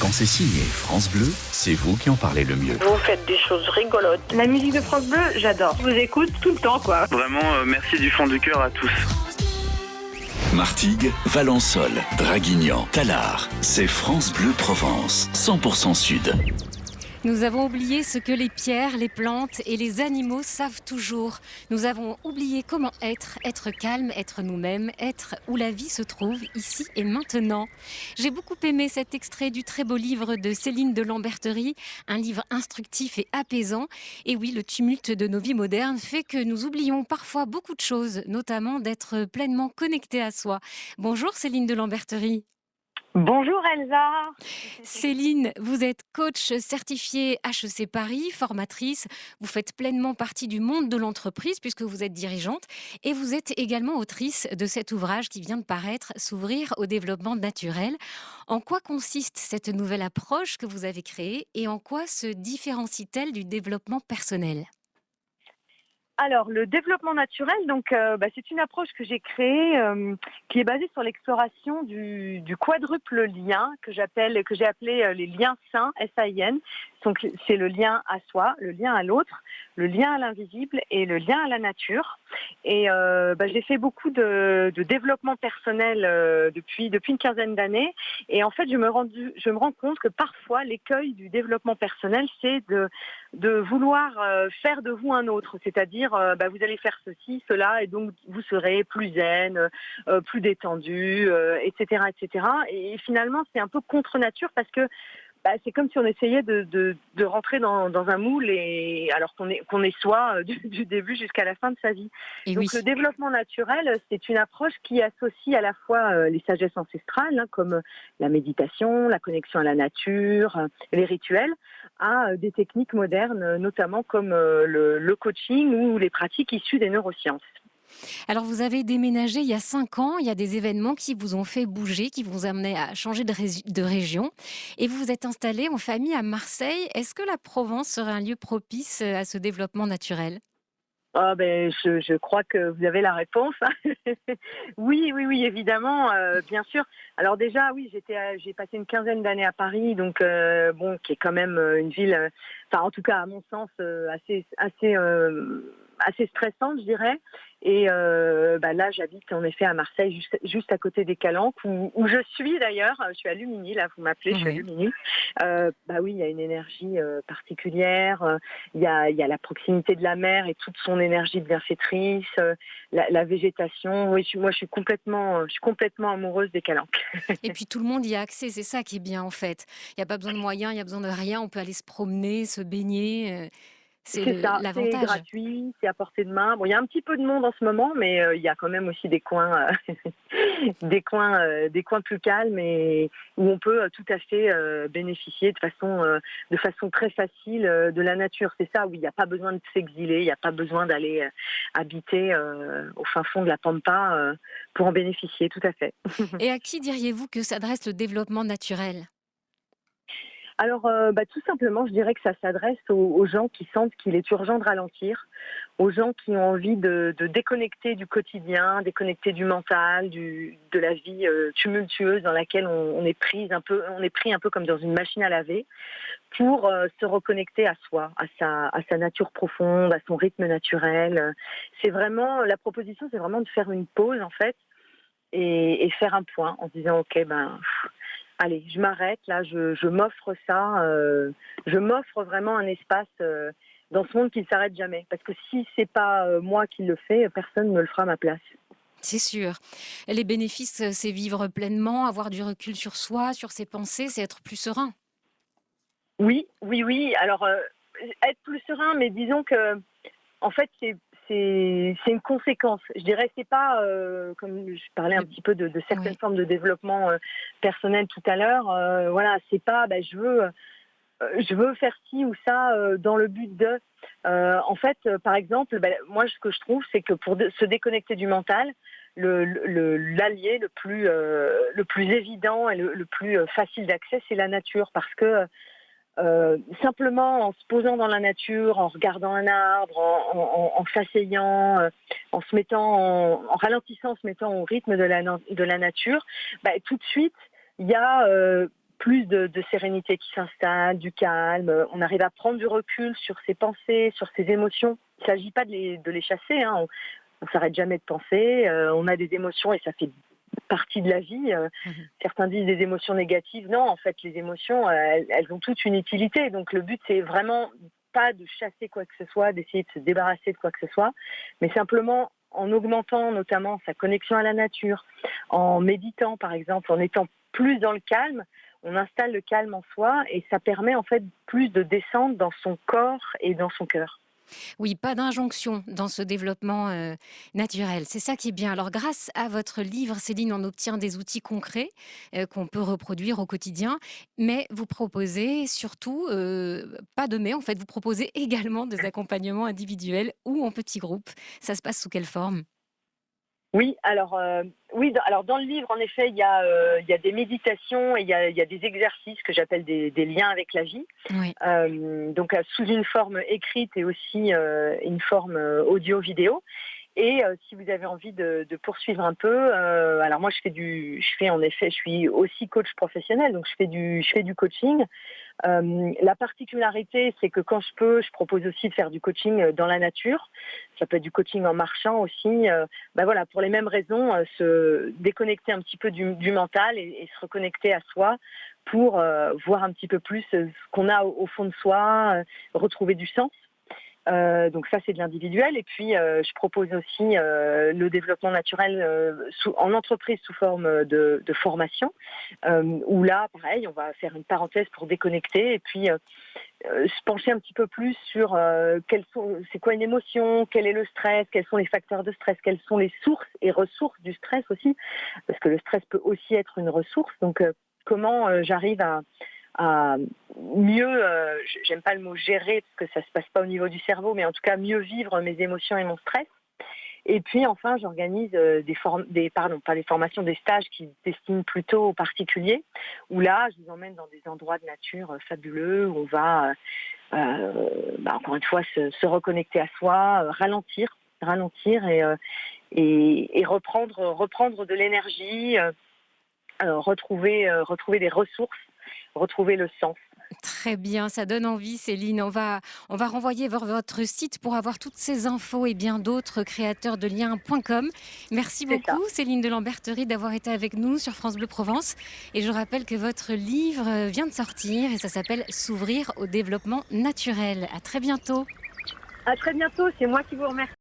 Quand c'est signé France Bleu, c'est vous qui en parlez le mieux. Vous faites des choses rigolotes. La musique de France Bleu, j'adore. Je vous écoute tout le temps, quoi. Vraiment, merci du fond du cœur à tous. Martigues, Valençol, Draguignan, Tallard, c'est France Bleu Provence, 100% Sud. Nous avons oublié ce que les pierres, les plantes et les animaux savent toujours. Nous avons oublié comment être calme, être nous-mêmes, être où la vie se trouve, ici et maintenant. J'ai beaucoup aimé cet extrait du très beau livre de Céline de Lamberterie, un livre instructif et apaisant. Et oui, le tumulte de nos vies modernes fait que nous oublions parfois beaucoup de choses, notamment d'être pleinement connectés à soi. Bonjour Céline de Lamberterie. Bonjour Elsa. Céline, vous êtes coach certifiée HEC Paris, formatrice. Vous faites pleinement partie du monde de l'entreprise puisque vous êtes dirigeante et vous êtes également autrice de cet ouvrage qui vient de paraître, S'ouvrir au développement naturel. En quoi consiste cette nouvelle approche que vous avez créée et en quoi se différencie-t-elle du développement personnel ? Alors, le développement naturel, c'est une approche que j'ai créée qui est basée sur l'exploration du quadruple lien que j'ai appelé les liens sains, S-A-I-N. Donc, c'est le lien à soi, le lien à l'autre, le lien à l'invisible et le lien à la nature. Et j'ai fait beaucoup de développement personnel depuis une quinzaine d'années. Et en fait, je me rends compte que parfois, l'écueil du développement personnel, c'est de vouloir faire de vous un autre. C'est-à-dire, vous allez faire ceci, cela, et donc vous serez plus zen, plus détendu, etc., etc. Et finalement, c'est un peu contre nature parce que c'est comme si on essayait de rentrer dans un moule et alors qu'on est soi du début jusqu'à la fin de sa vie. Et donc oui. le développement naturel, c'est une approche qui associe à la fois les sagesses ancestrales, comme la méditation, la connexion à la nature, les rituels, à des techniques modernes, notamment comme le coaching ou les pratiques issues des neurosciences. Alors, vous avez déménagé il y a 5 ans. Il y a des événements qui vous ont fait bouger, qui vous ont amené à changer de région. Et vous vous êtes installé en famille à Marseille. Est-ce que la Provence serait un lieu propice à ce développement naturel ? Je crois que vous avez la réponse. Oui, évidemment, bien sûr. Alors déjà, oui, j'ai passé une quinzaine d'années à Paris, donc qui est quand même une ville, en tout cas à mon sens, assez stressante, je dirais. Et là, j'habite en effet à Marseille, juste à côté des Calanques, où je suis d'ailleurs. Je suis à Lumini, là, vous m'appelez, je suis à Lumini. Oui, il y a une énergie particulière. Il y a la proximité de la mer et toute son énergie bienfaitrice, la végétation. Oui, moi, je suis complètement amoureuse des Calanques. Et puis tout le monde y a accès, c'est ça qui est bien en fait. Il n'y a pas besoin de moyens, il n'y a besoin de rien. On peut aller se promener, se baigner. C'est ça, l'avantage. c'est gratuit, c'est à portée de main. Bon, il y a un petit peu de monde en ce moment, mais il y a quand même aussi des coins, des coins plus calmes et où on peut tout à fait bénéficier de façon très facile de la nature. C'est ça, où il n'y a pas besoin de s'exiler, il n'y a pas besoin d'aller habiter au fin fond de la Pampa pour en bénéficier, tout à fait. Et à qui diriez-vous que s'adresse le développement naturel ? Alors, tout simplement, je dirais que ça s'adresse aux gens qui sentent qu'il est urgent de ralentir, aux gens qui ont envie de déconnecter du quotidien, déconnecter du mental, de la vie tumultueuse dans laquelle on est pris un peu comme dans une machine à laver, pour se reconnecter à soi, à sa nature profonde, à son rythme naturel. La proposition, c'est vraiment de faire une pause en fait et faire un point en se disant ok allez, je m'arrête, là, je m'offre ça, je m'offre vraiment un espace dans ce monde qui ne s'arrête jamais. Parce que si c'est pas moi qui le fais, personne ne le fera à ma place. C'est sûr. Les bénéfices, c'est vivre pleinement, avoir du recul sur soi, sur ses pensées, c'est être plus serein. Oui. Alors, être plus serein, mais disons que, en fait, c'est une conséquence. Je dirais que c'est pas, comme je parlais un petit peu de certaines formes de développement personnel tout à l'heure, c'est pas, je veux faire ci ou ça dans le but de... en fait, par exemple, moi, ce que je trouve, c'est que pour se déconnecter du mental, l'allié le plus évident et le plus facile d'accès, c'est la nature, parce que simplement en se posant dans la nature, en regardant un arbre, en s'asseyant, en ralentissant, en se mettant au rythme de la nature, tout de suite, il y a plus de sérénité qui s'installe, du calme. On arrive à prendre du recul sur ses pensées, sur ses émotions. Il ne s'agit pas de les chasser, hein. On s'arrête jamais de penser. On a des émotions et ça fait partie de la vie. Certains disent des émotions négatives. Non, en fait, les émotions, elles ont toute une utilité. Donc le but, c'est vraiment pas de chasser quoi que ce soit, d'essayer de se débarrasser de quoi que ce soit, mais simplement en augmentant notamment sa connexion à la nature, en méditant par exemple, en étant plus dans le calme, on installe le calme en soi et ça permet en fait plus de descendre dans son corps et dans son cœur. Oui, pas d'injonction dans ce développement naturel. C'est ça qui est bien. Alors, grâce à votre livre, Céline, on obtient des outils concrets qu'on peut reproduire au quotidien. Mais vous proposez surtout, pas de mais, en fait, vous proposez également des accompagnements individuels ou en petits groupes. Ça se passe sous quelle forme? Oui, alors dans le livre, en effet, il y a des méditations et il y a des exercices que j'appelle des liens avec la vie. Oui. Donc sous une forme écrite et aussi une forme audio-vidéo. Et si vous avez envie de poursuivre un peu, alors moi je suis aussi coach professionnel, donc je fais du coaching. La particularité, c'est que quand je propose aussi de faire du coaching dans la nature. Ça peut être du coaching en marchant aussi. Voilà, pour les mêmes raisons, se déconnecter un petit peu du mental et se reconnecter à soi pour voir un petit peu plus ce qu'on a au fond de soi, retrouver du sens. Donc ça, c'est de l'individuel. Et puis, je propose aussi le développement naturel en entreprise sous forme de formation, où là, pareil, on va faire une parenthèse pour déconnecter et puis se pencher un petit peu plus sur c'est quoi une émotion, quel est le stress, quels sont les facteurs de stress, quelles sont les sources et ressources du stress aussi, parce que le stress peut aussi être une ressource. Donc, comment j'arrive à mieux, j'aime pas le mot gérer parce que ça se passe pas au niveau du cerveau, mais en tout cas mieux vivre mes émotions et mon stress. Et puis enfin, j'organise pas des formations, des stages qui se destinent plutôt aux particuliers, où là, je vous emmène dans des endroits de nature fabuleux, où on va, encore une fois, se reconnecter à soi, ralentir et reprendre de l'énergie, retrouver des ressources, retrouver le sens. Très bien, ça donne envie, Céline. On va renvoyer vers votre site pour avoir toutes ces infos et bien d'autres, créateursdeliens.com. Merci C'est ça. beaucoup, Céline de Lamberterie, d'avoir été avec nous sur France Bleu Provence. Et je rappelle que votre livre vient de sortir et ça s'appelle S'ouvrir au développement naturel. À très bientôt. À très bientôt, c'est moi qui vous remercie.